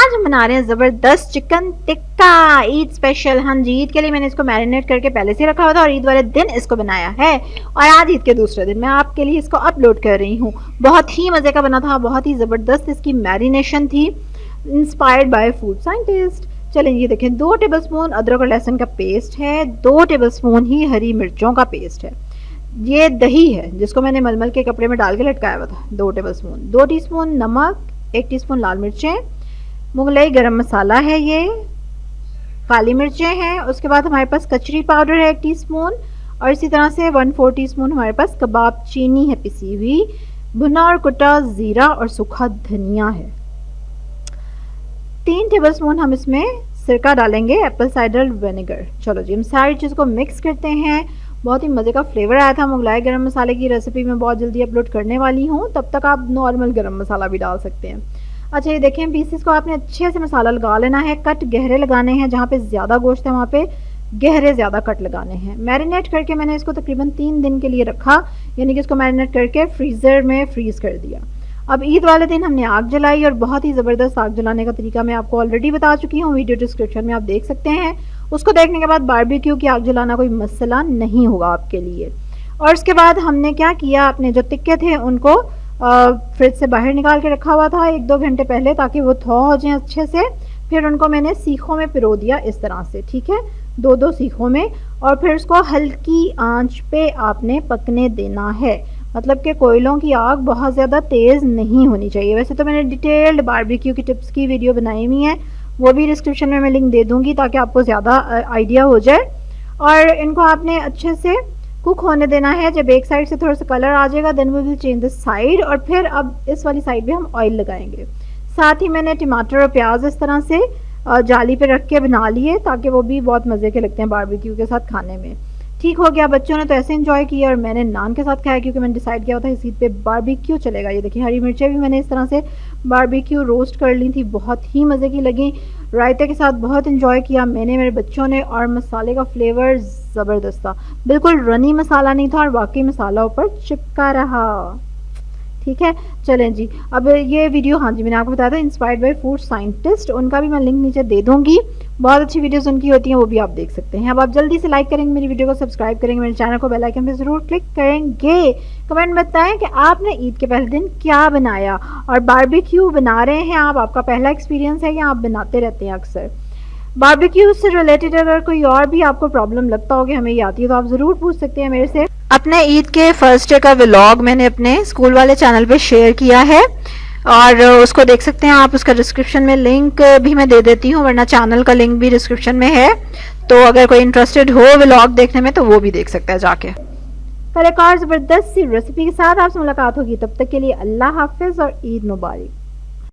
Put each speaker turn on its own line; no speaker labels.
आज हम बना रहे हैं जबरदस्त चिकन टिक्का ईद स्पेशल। हाँ जी, ईद के लिए मैंने इसको मैरिनेट करके पहले से रखा हुआ था और ईद वाले दिन इसको बनाया है और आज ईद के दूसरे दिन मैं आपके लिए इसको अपलोड कर रही हूँ। बहुत ही मज़े का बना था, बहुत ही ज़बरदस्त इसकी मैरिनेशन थी, इंस्पायर्ड बाय फूड साइंटिस्ट। चलें ये देखें, 2 टेबलस्पून अदरक और लहसुन का पेस्ट है, 2 टेबलस्पून ही हरी मिर्चों का पेस्ट है। ये दही है जिसको मैंने मलमल के कपड़े में डाल के लटकाया हुआ था, 2 टेबलस्पून, 2 टीस्पून नमक, 1 टीस्पून लाल मिर्चें, मुगलई गरम मसाला है, ये काली मिर्चें हैं। उसके बाद हमारे पास कचरी पाउडर है 1 टीस्पून और इसी तरह से 1/4 टीस्पून हमारे पास कबाब चीनी है पिसी हुई, भुना और कुटा ज़ीरा और सूखा धनिया है। 3 टेबलस्पून हम इसमें सिरका डालेंगे, एप्पल साइडर विनेगर। चलो जी, हम सारी चीज़ को मिक्स करते हैं। बहुत ही मज़े का फ्लेवर आया था। मुगलाई गरम मसाले की रेसिपी मैं बहुत जल्दी अपलोड करने वाली हूँ, तब तक आप नॉर्मल गरम मसाला भी डाल सकते हैं। अच्छा ये देखें, पीसेस को आपने अच्छे से मसाला लगा लेना है, कट गहरे लगाने हैं, जहाँ पे ज़्यादा गोश्त है वहाँ पे गहरे ज़्यादा कट लगाने हैं। मैरिनेट करके मैंने इसको तकरीबन 3 दिन के लिए रखा, यानी कि इसको मैरिनेट करके फ्रीज़र में फ्रीज़ कर दिया। अब ईद वाले दिन हमने आग जलाई और बहुत ही ज़बरदस्त आग जलाने का तरीका मैं आपको ऑलरेडी बता चुकी हूँ, वीडियो डिस्क्रिप्शन में आप देख सकते हैं। उसको देखने के बाद बारबेक्यू की आग जलाना कोई मसला नहीं होगा आपके लिए। और उसके बाद हमने क्या किया, अपने जो टिक्के थे उनको फ्रिज से बाहर निकाल के रखा हुआ था 1-2 घंटे पहले, ताकि वो थौ हो जाएं अच्छे से। फिर उनको मैंने सीखों में पिरो दिया इस तरह से, ठीक है, 2-2 सीखों में, और फिर उसको हल्की आंच पे आपने पकने देना है। मतलब कि कोयलों की आग बहुत ज़्यादा तेज़ नहीं होनी चाहिए। वैसे तो मैंने डिटेल्ड बारबेक्यू की टिप्स की वीडियो बनाई हुई है, वो भी डिस्क्रिप्शन में मैं लिंक दे दूँगी ताकि आपको ज़्यादा आइडिया हो जाए। और इनको आपने अच्छे से कुक होने देना है। जब एक साइड से थोड़ा सा कलर आ जाएगा then we will change the side, और फिर अब इस वाली साइड पे हम ऑयल लगाएंगे। साथ ही मैंने टमाटर और प्याज इस तरह से जाली पे रख के बना लिए, ताकि वो भी बहुत मज़े के लगते हैं बारबेक्यू के साथ खाने में। ठीक हो गया, बच्चों ने तो ऐसे एंजॉय किया और मैंने नान के साथ खाया, क्योंकि मैंने डिसाइड किया था इस ईद पे बारबेक्यू चलेगा। ये देखिए, हरी मिर्चें भी मैंने इस तरह से बारबेक्यू रोस्ट कर ली थी, बहुत ही मज़े की लगी। रायते के साथ बहुत एंजॉय किया मैंने, मेरे बच्चों ने, और मसाले का फ्लेवर ज़बरदस्त था, बिल्कुल रनी मसाला नहीं था और बाकी मसाला ऊपर चिपका रहा। ठीक है, चलें जी, अब ये वीडियो, हाँ जी मैंने आपको बताया था इंस्पायर्ड बाय फूड साइंटिस्ट, उनका भी मैं लिंक नीचे दे दूंगी। बहुत अच्छी वीडियोस उनकी होती हैं, वो भी आप देख सकते हैं। अब आप जल्दी से लाइक करेंगे मेरी वीडियो को, सब्सक्राइब करेंगे मेरे चैनल को, बेल आइकन पे ज़रूर क्लिक करेंगे। कमेंट में बताएं कि आपने ईद के पहले दिन क्या बनाया और बारबेक्यू बना रहे हैं आप, आपका पहला एक्सपीरियंस है या आप बनाते रहते हैं अक्सर। बारबेक्यू से रिलेटेड अगर कोई और भी आपको प्रॉब्लम लगता हो कि हमें ये आती है तो आप ज़रूर पूछ सकते हैं मेरे से। अपने ईद के फर्स्ट डे का व्लॉग मैंने अपने स्कूल वाले चैनल पे शेयर किया है और उसको देख सकते हैं आप। उसका डिस्क्रिप्शन में लिंक भी मैं दे देती हूँ, वरना चैनल का लिंक भी डिस्क्रिप्शन में है, तो अगर कोई इंटरेस्टेड हो व्लॉग देखने में तो वो भी देख सकता है जाके। कल एक और ज़बरदस्त सी रेसिपी के साथ आपसे मुलाकात होगी, तब तक के लिए अल्लाह हाफिज़ और ईद मुबारक।